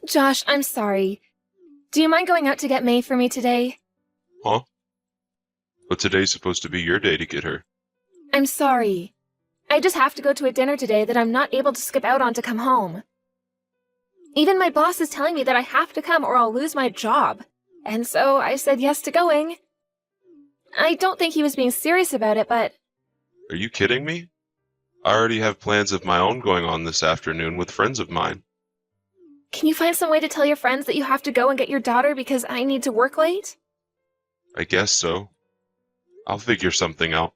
Josh, I'm sorry. Do you mind going out to get May for me today? Huh? But today's supposed to be your day to get her. I'm sorry. I just have to go to a dinner today that I'm not able to skip out on to come home. Even my boss is telling me that I have to come or I'll lose my job. And so I said yes to going. I don't think he was being serious about it, but... Are you kidding me? I already have plans of my own going on this afternoon with friends of mine. Can you find some way to tell your friends that you have to go and get your daughter because I need to work late? I guess so. I'll figure something out.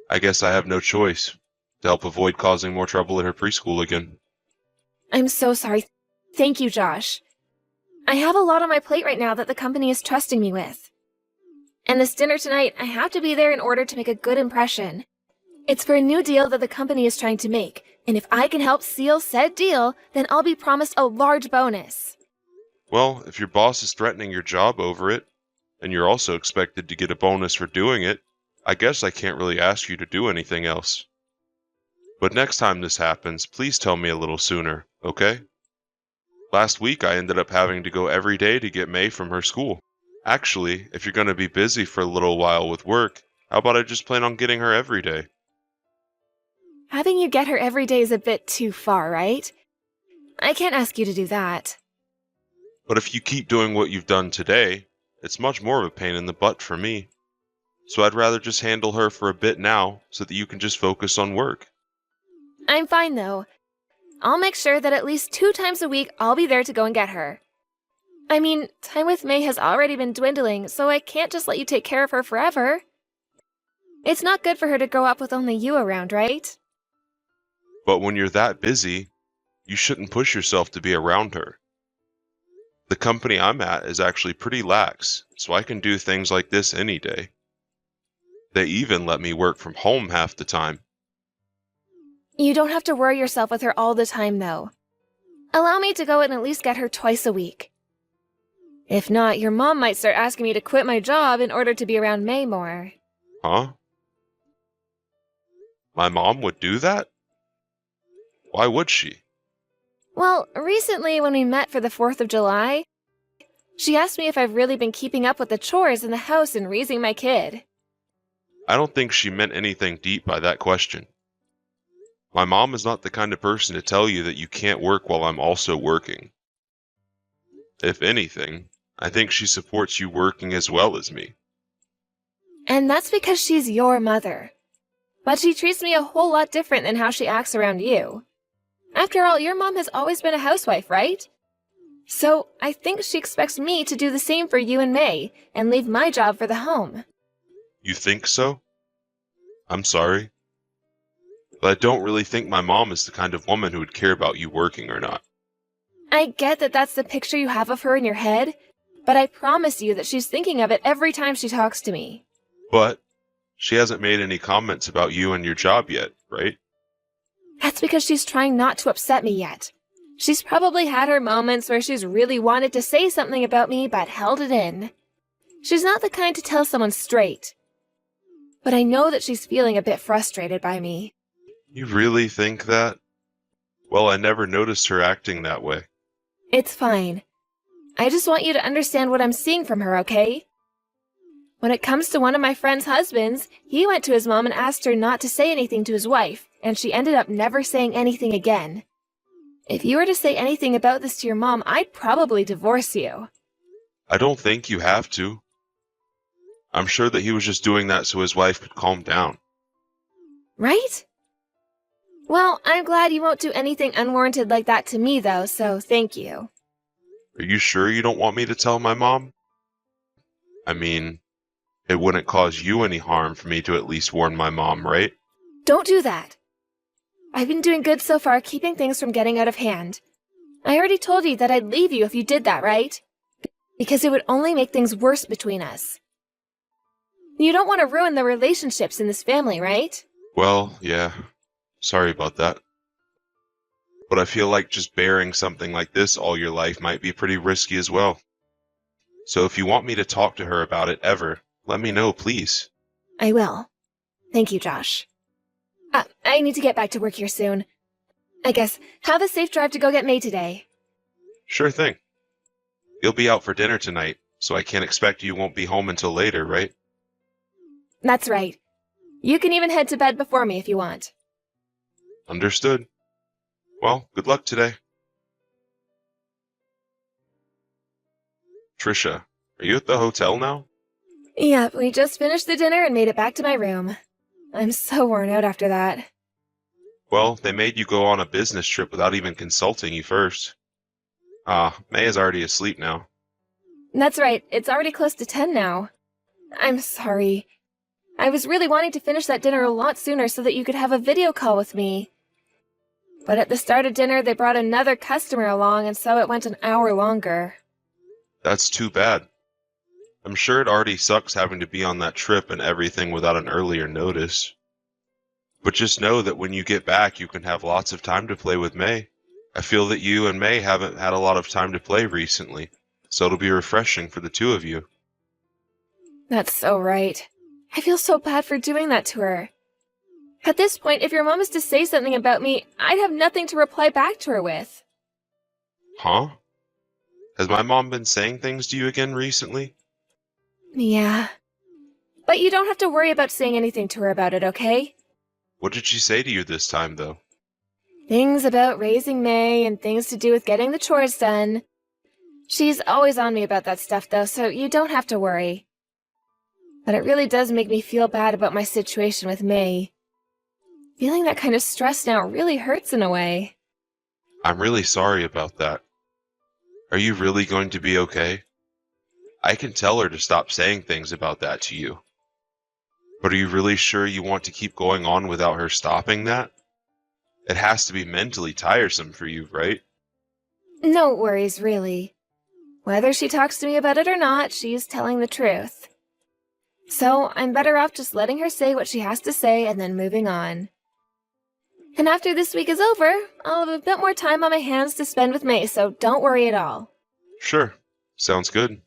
I guess I have no choice to help avoid causing more trouble at her preschool again. I'm so sorry. Thank you, Josh. I have a lot on my plate right now that the company is trusting me with. And this dinner tonight, I have to be there in order to make a good impression. It's for a new deal that the company is trying to make, and if I can help seal said deal, then I'll be promised a large bonus. Well, if your boss is threatening your job over it, and you're also expected to get a bonus for doing it, I guess I can't really ask you to do anything else. But next time this happens, please tell me a little sooner, okay? Last week I ended up having to go every day to get May from her school. Actually, if you're going to be busy for a little while with work, how about I just plan on getting her every day? Having you get her every day is a bit too far, right? I can't ask you to do that. But if you keep doing what you've done today, it's much more of a pain in the butt for me. So I'd rather just handle her for a bit now so that you can just focus on work. I'm fine, though. I'll make sure that at least 2 times a week I'll be there to go and get her. I mean, time with May has already been dwindling, so I can't just let you take care of her forever. It's not good for her to grow up with only you around, right? But when you're that busy, you shouldn't push yourself to be around her. The company I'm at is actually pretty lax, so I can do things like this any day. They even let me work from home half the time. You don't have to worry yourself with her all the time, though. Allow me to go and at least get her twice a week. If not, your mom might start asking me to quit my job in order to be around May more. Huh? My mom would do that? Why would she? Well, recently when we met for the 4th of July, she asked me if I've really been keeping up with the chores in the house and raising my kid. I don't think she meant anything deep by that question. My mom is not the kind of person to tell you that you can't work while I'm also working. If anything, I think she supports you working as well as me. And that's because she's your mother. But she treats me a whole lot different than how she acts around you. After all, your mom has always been a housewife, right? So I think she expects me to do the same for you and May, and leave my job for the home. You think so? I'm sorry. But I don't really think my mom is the kind of woman who would care about you working or not. I get that that's the picture you have of her in your head, but I promise you that she's thinking of it every time she talks to me. But she hasn't made any comments about you and your job yet, right? That's because she's trying not to upset me yet. She's probably had her moments where she's really wanted to say something about me but held it in. She's not the kind to tell someone straight. But I know that she's feeling a bit frustrated by me. You really think that? Well, I never noticed her acting that way. It's fine. I just want you to understand what I'm seeing from her, okay? When it comes to one of my friend's husbands, he went to his mom and asked her not to say anything to his wife, and she ended up never saying anything again. If you were to say anything about this to your mom, I'd probably divorce you. I don't think you have to. I'm sure that he was just doing that so his wife could calm down. Right? Well, I'm glad you won't do anything unwarranted like that to me, though, so thank you. Are you sure you don't want me to tell my mom? I mean, it wouldn't cause you any harm for me to at least warn my mom, right? Don't do that. I've been doing good so far, keeping things from getting out of hand. I already told you that I'd leave you if you did that, right? Because it would only make things worse between us. You don't want to ruin the relationships in this family, right? Well, yeah. Sorry about that. But I feel like just bearing something like this all your life might be pretty risky as well. So if you want me to talk to her about it ever, let me know, please. I will. Thank you, Josh. I need to get back to work here soon. I guess, have a safe drive to go get May today. Sure thing. You'll be out for dinner tonight, so I can't expect you won't be home until later, right? That's right. You can even head to bed before me if you want. Understood. Well, good luck today. Trisha, are you at the hotel now? Yep, we just finished the dinner and made it back to my room. I'm so worn out after that. Well, they made you go on a business trip without even consulting you first. May is already asleep now. That's right, it's already close to 10 now. I'm sorry. I was really wanting to finish that dinner a lot sooner so that you could have a video call with me. But at the start of dinner, they brought another customer along, and so it went an hour longer. That's too bad. I'm sure it already sucks having to be on that trip and everything without an earlier notice. But just know that when you get back, you can have lots of time to play with May. I feel that you and May haven't had a lot of time to play recently, so it'll be refreshing for the two of you. That's so right. I feel so bad for doing that to her. At this point, if your mom is to say something about me, I'd have nothing to reply back to her with. Huh? Has my mom been saying things to you again recently? Yeah. But you don't have to worry about saying anything to her about it, okay? What did she say to you this time, though? Things about raising May and things to do with getting the chores done. She's always on me about that stuff, though, so you don't have to worry. But it really does make me feel bad about my situation with May. Feeling that kind of stress now really hurts in a way. I'm really sorry about that. Are you really going to be okay? I can tell her to stop saying things about that to you. But are you really sure you want to keep going on without her stopping that? It has to be mentally tiresome for you, right? No worries, really. Whether she talks to me about it or not, she's telling the truth. So I'm better off just letting her say what she has to say and then moving on. And after this week is over, I'll have a bit more time on my hands to spend with May, so don't worry at all. Sure. Sounds good.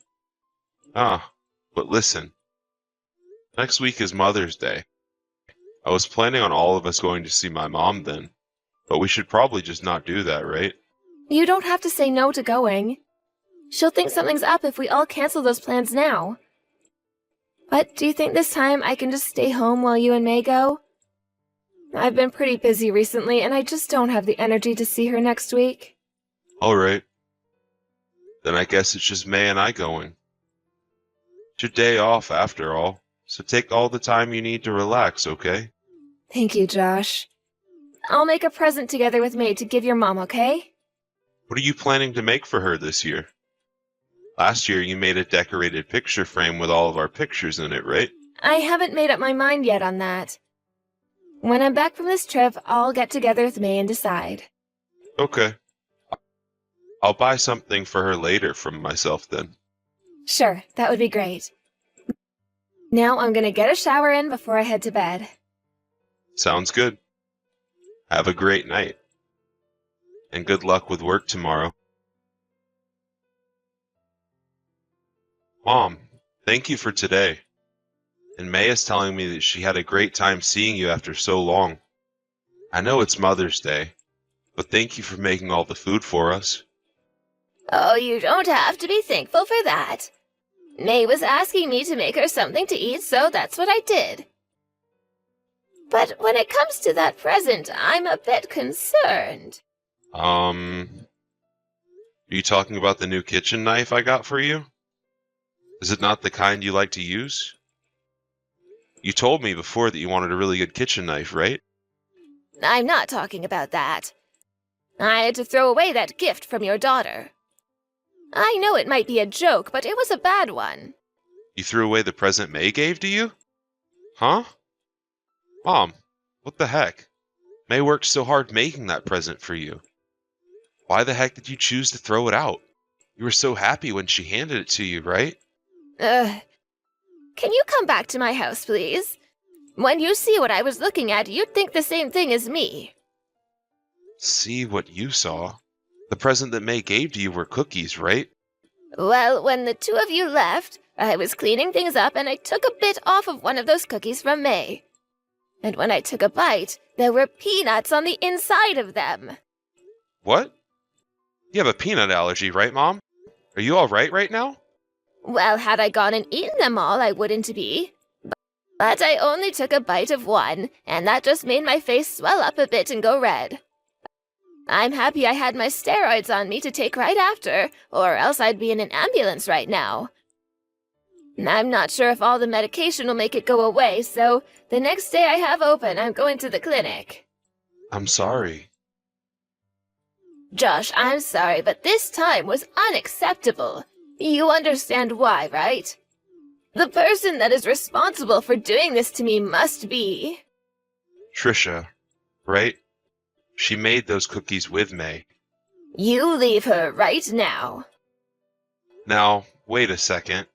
But listen. Next week is Mother's Day. I was planning on all of us going to see my mom then, but we should probably just not do that, right? You don't have to say no to going. She'll think something's up if we all cancel those plans now. But do you think this time I can just stay home while you and May go? I've been pretty busy recently, and I just don't have the energy to see her next week. All right. Then I guess it's just May and I going. It's your day off, after all, so take all the time you need to relax, okay? Thank you, Josh. I'll make a present together with May to give your mom, okay? What are you planning to make for her this year? Last year you made a decorated picture frame with all of our pictures in it, right? I haven't made up my mind yet on that. When I'm back from this trip, I'll get together with May and decide. Okay. I'll buy something for her later from myself then. Sure, that would be great. Now I'm gonna get a shower in before I head to bed. Sounds good. Have a great night. And good luck with work tomorrow. Mom, thank you for today. And May is telling me that she had a great time seeing you after so long. I know it's Mother's Day, but thank you for making all the food for us. Oh, you don't have to be thankful for that. May was asking me to make her something to eat, so that's what I did. But when it comes to that present, I'm a bit concerned. Are you talking about the new kitchen knife I got for you? Is it not the kind you like to use? You told me before that you wanted a really good kitchen knife, right? I'm not talking about that. I had to throw away that gift from your daughter. I know it might be a joke, but it was a bad one. You threw away the present May gave to you? Huh? Mom, what the heck? May worked so hard making that present for you. Why the heck did you choose to throw it out? You were so happy when she handed it to you, right? Can you come back to my house, please? When you see what I was looking at, you'd think the same thing as me. See what you saw? The present that May gave to you were cookies, right? Well, when the two of you left, I was cleaning things up and I took a bit off of one of those cookies from May. And when I took a bite, there were peanuts on the inside of them. What? You have a peanut allergy, right, Mom? Are you all right now? Well, had I gone and eaten them all, I wouldn't be. But I only took a bite of one, and that just made my face swell up a bit and go red. I'm happy I had my steroids on me to take right after, or else I'd be in an ambulance right now. I'm not sure if all the medication will make it go away, so the next day I have open, I'm going to the clinic. I'm sorry. Josh, I'm sorry, but this time was unacceptable. You understand why, right? The person that is responsible for doing this to me must be... Trisha, right? She made those cookies with May. You leave her right now. Now, wait a second.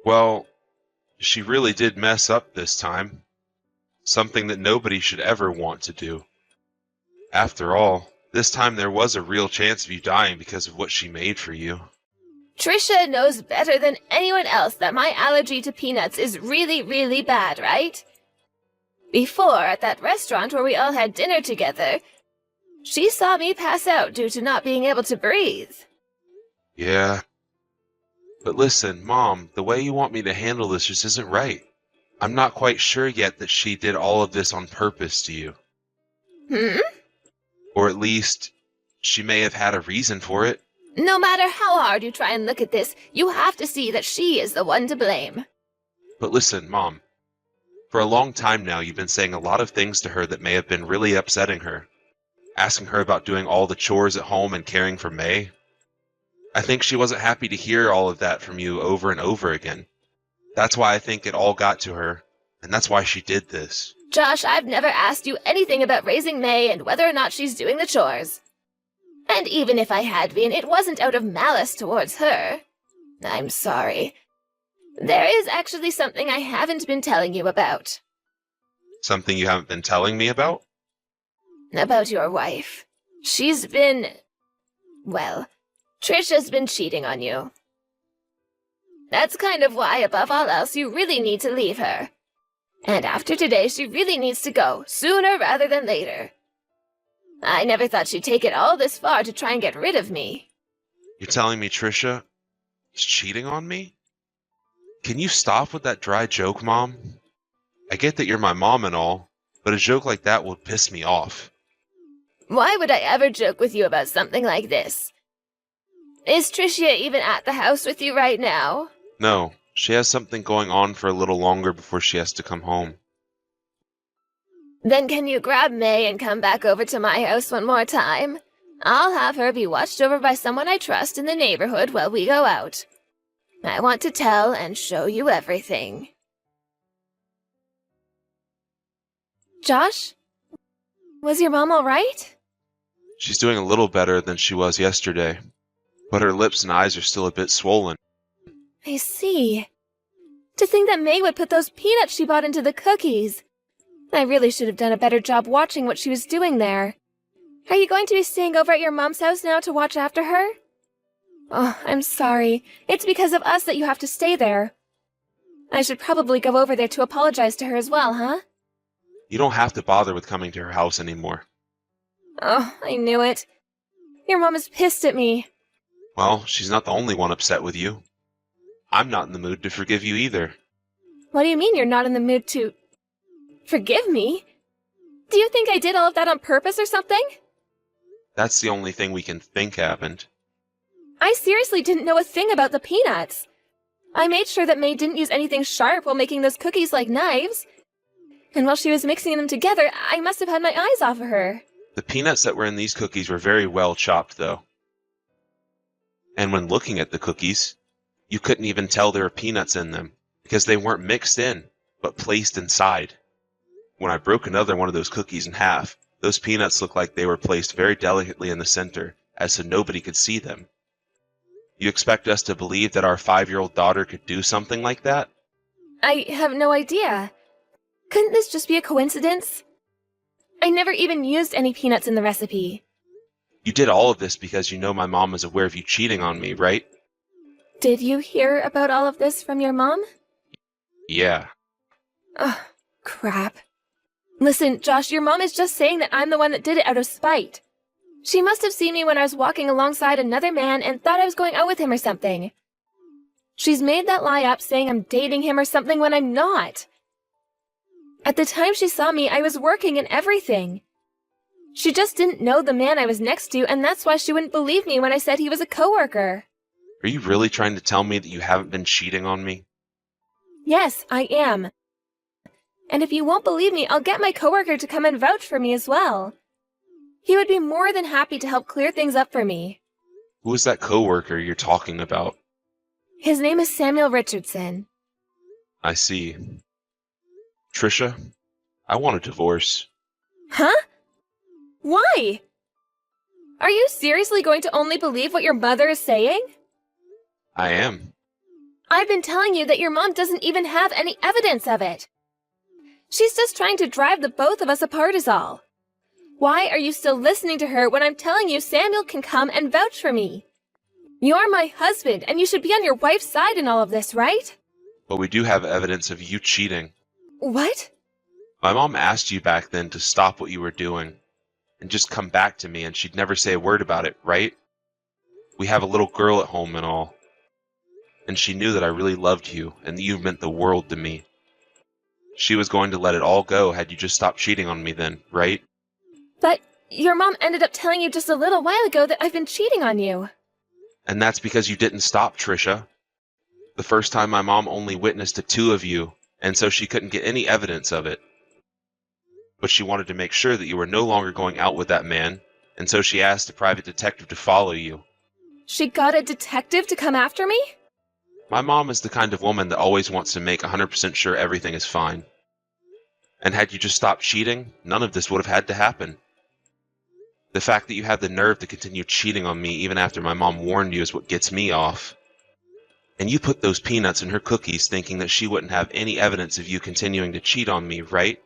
Well, she really did mess up this time. Something that nobody should ever want to do. After all, this time there was a real chance of you dying because of what she made for you. Trisha knows better than anyone else that my allergy to peanuts is really, really bad, right? Before, at that restaurant where we all had dinner together, she saw me pass out due to not being able to breathe. Yeah. But listen, Mom, the way you want me to handle this just isn't right. I'm not quite sure yet that she did all of this on purpose to you. Or at least, she may have had a reason for it. No matter how hard you try and look at this, you have to see that she is the one to blame. But listen, Mom. For a long time now, you've been saying a lot of things to her that may have been really upsetting her. Asking her about doing all the chores at home and caring for May. I think she wasn't happy to hear all of that from you over and over again. That's why I think it all got to her, and that's why she did this. Josh, I've never asked you anything about raising May and whether or not she's doing the chores. And even if I had been, it wasn't out of malice towards her. I'm sorry. There is actually something I haven't been telling you about. Something you haven't been telling me about? About your wife. She's been... well, Trisha's been cheating on you. That's kind of why, above all else, you really need to leave her. And after today, she really needs to go, sooner rather than later. I never thought she'd take it all this far to try and get rid of me. You're telling me Trisha is cheating on me? Can you stop with that dry joke, Mom? I get that you're my mom and all, but a joke like that would piss me off. Why would I ever joke with you about something like this? Is Tricia even at the house with you right now? No, she has something going on for a little longer before she has to come home. Then can you grab May and come back over to my house one more time? I'll have her be watched over by someone I trust in the neighborhood while we go out. I want to tell and show you everything. Josh? Was your mom all right? She's doing a little better than she was yesterday, but her lips and eyes are still a bit swollen. I see. To think that May would put those peanuts she bought into the cookies. I really should have done a better job watching what she was doing there. Are you going to be staying over at your mom's house now to watch after her? Oh, I'm sorry. It's because of us that you have to stay there. I should probably go over there to apologize to her as well, huh? You don't have to bother with coming to her house anymore. Oh, I knew it. Your mom is pissed at me. Well, she's not the only one upset with you. I'm not in the mood to forgive you either. What do you mean you're not in the mood to... forgive me? Do you think I did all of that on purpose or something? That's the only thing we can think happened. I seriously didn't know a thing about the peanuts. I made sure that May didn't use anything sharp while making those cookies like knives. And while she was mixing them together, I must have had my eyes off of her. The peanuts that were in these cookies were very well chopped, though. And when looking at the cookies, you couldn't even tell there were peanuts in them, because they weren't mixed in, but placed inside. When I broke another one of those cookies in half, those peanuts looked like they were placed very delicately in the center, as so nobody could see them. You expect us to believe that our 5-year-old daughter could do something like that? I have no idea. Couldn't this just be a coincidence? I never even used any peanuts in the recipe. You did all of this because you know my mom is aware of you cheating on me, right? Did you hear about all of this from your mom? Yeah. Ugh, crap. Listen, Josh, your mom is just saying that I'm the one that did it out of spite. She must have seen me when I was walking alongside another man and thought I was going out with him or something. She's made that lie up saying I'm dating him or something when I'm not. At the time she saw me, I was working and everything. She just didn't know the man I was next to, and that's why she wouldn't believe me when I said he was a coworker. Are you really trying to tell me that you haven't been cheating on me? Yes, I am. And if you won't believe me, I'll get my coworker to come and vouch for me as well. He would be more than happy to help clear things up for me. Who is that coworker you're talking about? His name is Samuel Richardson. I see. Trisha, I want a divorce. Huh? Why? Are you seriously going to only believe what your mother is saying? I am. I've been telling you that your mom doesn't even have any evidence of it. She's just trying to drive the both of us apart is all. Why are you still listening to her when I'm telling you Samuel can come and vouch for me? You're my husband, and you should be on your wife's side in all of this, right? But we do have evidence of you cheating. What? My mom asked you back then to stop what you were doing and just come back to me, and she'd never say a word about it, right? We have a little girl at home and all. And she knew that I really loved you and that you meant the world to me. She was going to let it all go had you just stopped cheating on me then, right? But your mom ended up telling you just a little while ago that I've been cheating on you. And that's because you didn't stop, Trisha. The first time my mom only witnessed the two of you, and so she couldn't get any evidence of it. But she wanted to make sure that you were no longer going out with that man, and so she asked a private detective to follow you. She got a detective to come after me? My mom is the kind of woman that always wants to make 100% sure everything is fine. And had you just stopped cheating, none of this would have had to happen. The fact that you have the nerve to continue cheating on me even after my mom warned you is what gets me off. And you put those peanuts in her cookies thinking that she wouldn't have any evidence of you continuing to cheat on me, right?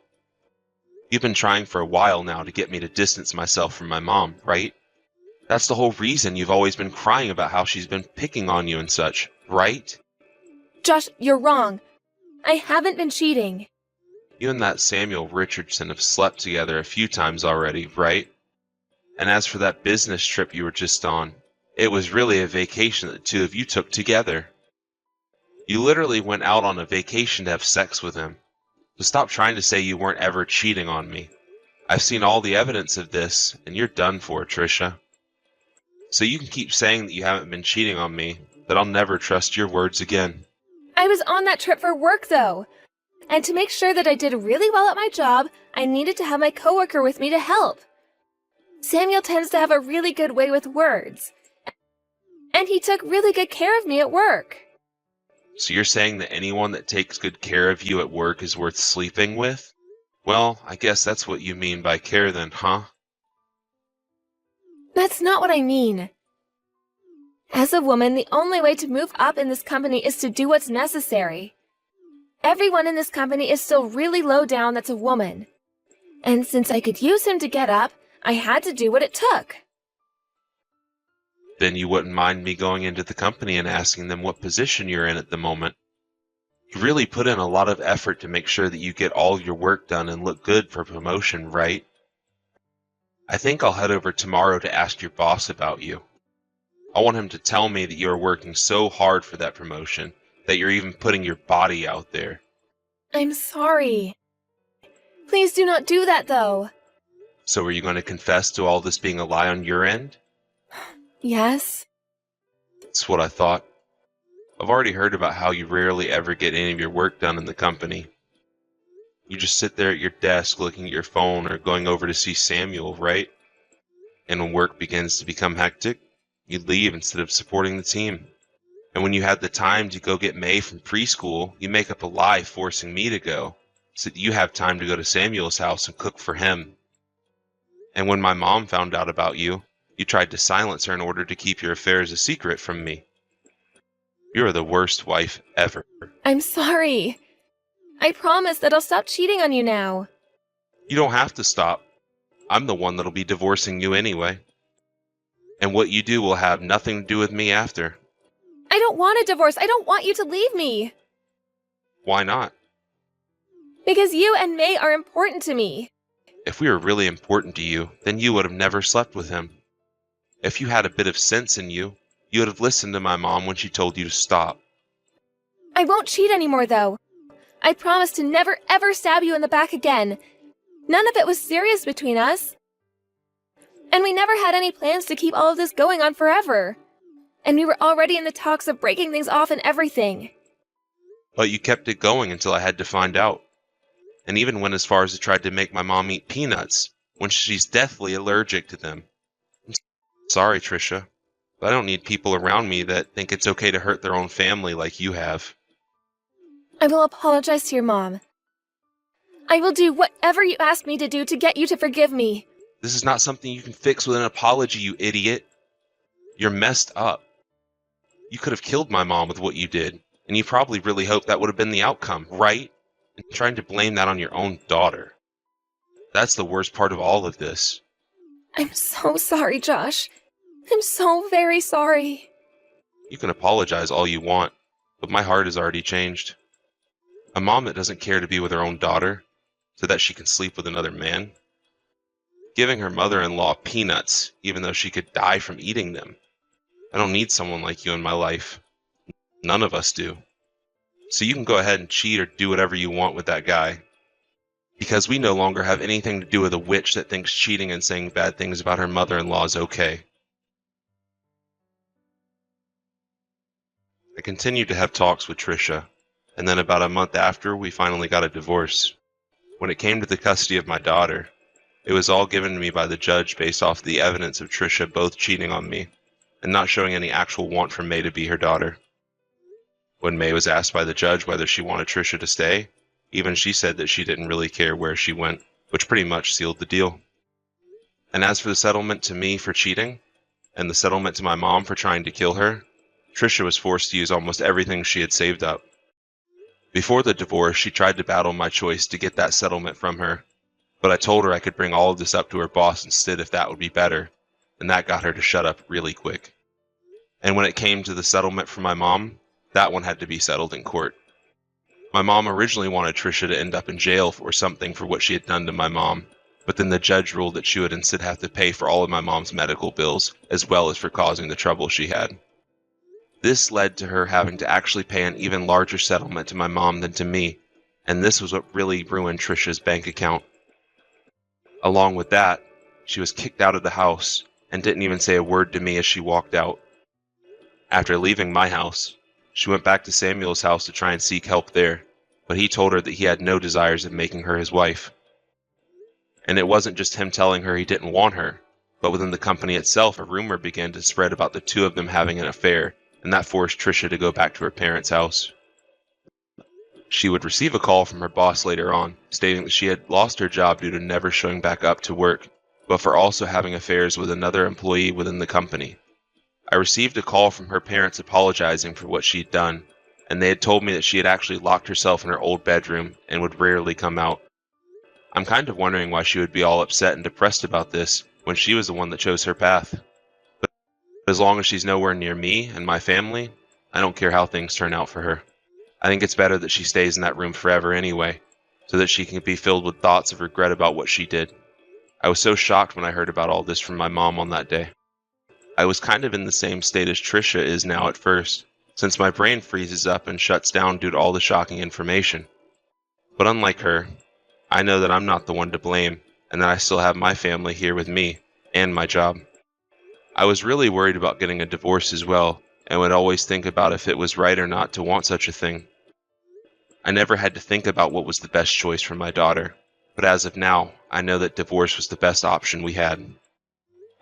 You've been trying for a while now to get me to distance myself from my mom, right? That's the whole reason you've always been crying about how she's been picking on you and such, right? Josh, you're wrong. I haven't been cheating. You and that Samuel Richardson have slept together a few times already, right? And as for that business trip you were just on, it was really a vacation that the two of you took together. You literally went out on a vacation to have sex with him. So stop trying to say you weren't ever cheating on me. I've seen all the evidence of this, and you're done for, Trisha. So you can keep saying that you haven't been cheating on me, but I'll never trust your words again. I was on that trip for work, though. And to make sure that I did really well at my job, I needed to have my coworker with me to help. Samuel tends to have a really good way with words. And he took really good care of me at work. So you're saying that anyone that takes good care of you at work is worth sleeping with? Well, I guess that's what you mean by care then, huh? That's not what I mean. As a woman, the only way to move up in this company is to do what's necessary. Everyone in this company is still really low down that's a woman. And since I could use him to get up, I had to do what it took. Then you wouldn't mind me going into the company and asking them what position you're in at the moment. You really put in a lot of effort to make sure that you get all your work done and look good for promotion, right? I think I'll head over tomorrow to ask your boss about you. I want him to tell me that you are working so hard for that promotion, that you're even putting your body out there. I'm sorry. Please do not do that, though. So are you going to confess to all this being a lie on your end? Yes? That's what I thought. I've already heard about how you rarely ever get any of your work done in the company. You just sit there at your desk looking at your phone or going over to see Samuel, right? And when work begins to become hectic, you leave instead of supporting the team. And when you have the time to go get May from preschool, you make up a lie forcing me to go, so that you have time to go to Samuel's house and cook for him. And when my mom found out about you, you tried to silence her in order to keep your affairs a secret from me. You're the worst wife ever. I'm sorry. I promise that I'll stop cheating on you now. You don't have to stop. I'm the one that'll be divorcing you anyway. And what you do will have nothing to do with me after. I don't want a divorce. I don't want you to leave me. Why not? Because you and May are important to me. If we were really important to you, then you would have never slept with him. If you had a bit of sense in you, you would have listened to my mom when she told you to stop. I won't cheat anymore, though. I promise to never ever stab you in the back again. None of it was serious between us. And we never had any plans to keep all of this going on forever. And we were already in the talks of breaking things off and everything. But you kept it going until I had to find out. And even went as far as to try to make my mom eat peanuts when she's deathly allergic to them. I'm sorry, Trisha, but I don't need people around me that think it's okay to hurt their own family like you have. I will apologize to your mom. I will do whatever you ask me to do to get you to forgive me. This is not something you can fix with an apology, you idiot. You're messed up. You could have killed my mom with what you did, and you probably really hoped that would have been the outcome, right? And trying to blame that on your own daughter. That's the worst part of all of this. I'm so sorry, Josh. I'm so very sorry. You can apologize all you want, but my heart has already changed. A mom that doesn't care to be with her own daughter, so that she can sleep with another man. Giving her mother-in-law peanuts, even though she could die from eating them. I don't need someone like you in my life. None of us do. So you can go ahead and cheat or do whatever you want with that guy. Because we no longer have anything to do with a witch that thinks cheating and saying bad things about her mother-in-law is okay. I continued to have talks with Trisha, and then about a month after, we finally got a divorce. When it came to the custody of my daughter, it was all given to me by the judge based off the evidence of Trisha both cheating on me and not showing any actual want for May to be her daughter. When May was asked by the judge whether she wanted Trisha to stay, even she said that she didn't really care where she went, which pretty much sealed the deal. And as for the settlement to me for cheating, and the settlement to my mom for trying to kill her, Trisha was forced to use almost everything she had saved up. Before the divorce, she tried to battle my choice to get that settlement from her, but I told her I could bring all of this up to her boss instead if that would be better, and that got her to shut up really quick. And when it came to the settlement for my mom, that one had to be settled in court. My mom originally wanted Trisha to end up in jail or something for what she had done to my mom, but then the judge ruled that she would instead have to pay for all of my mom's medical bills, as well as for causing the trouble she had. This led to her having to actually pay an even larger settlement to my mom than to me, and this was what really ruined Trisha's bank account. Along with that, she was kicked out of the house and didn't even say a word to me as she walked out. After leaving my house, she went back to Samuel's house to try and seek help there, but he told her that he had no desires of making her his wife. And it wasn't just him telling her he didn't want her, but within the company itself a rumor began to spread about the two of them having an affair, and that forced Trisha to go back to her parents' house. She would receive a call from her boss later on, stating that she had lost her job due to never showing back up to work, but for also having affairs with another employee within the company. I received a call from her parents apologizing for what she'd done, and they had told me that she had actually locked herself in her old bedroom and would rarely come out. I'm kind of wondering why she would be all upset and depressed about this when she was the one that chose her path. But as long as she's nowhere near me and my family, I don't care how things turn out for her. I think it's better that she stays in that room forever anyway, so that she can be filled with thoughts of regret about what she did. I was so shocked when I heard about all this from my mom on that day. I was kind of in the same state as Trisha is now at first, since my brain freezes up and shuts down due to all the shocking information. But unlike her, I know that I'm not the one to blame, and that I still have my family here with me, and my job. I was really worried about getting a divorce as well, and would always think about if it was right or not to want such a thing. I never had to think about what was the best choice for my daughter, but as of now, I know that divorce was the best option we had.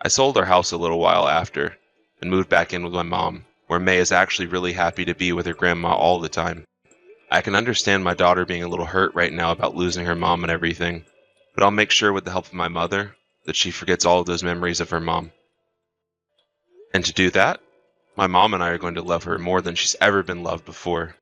I sold our house a little while after, and moved back in with my mom, where May is actually really happy to be with her grandma all the time. I can understand my daughter being a little hurt right now about losing her mom and everything, but I'll make sure with the help of my mother that she forgets all of those memories of her mom. And to do that, my mom and I are going to love her more than she's ever been loved before.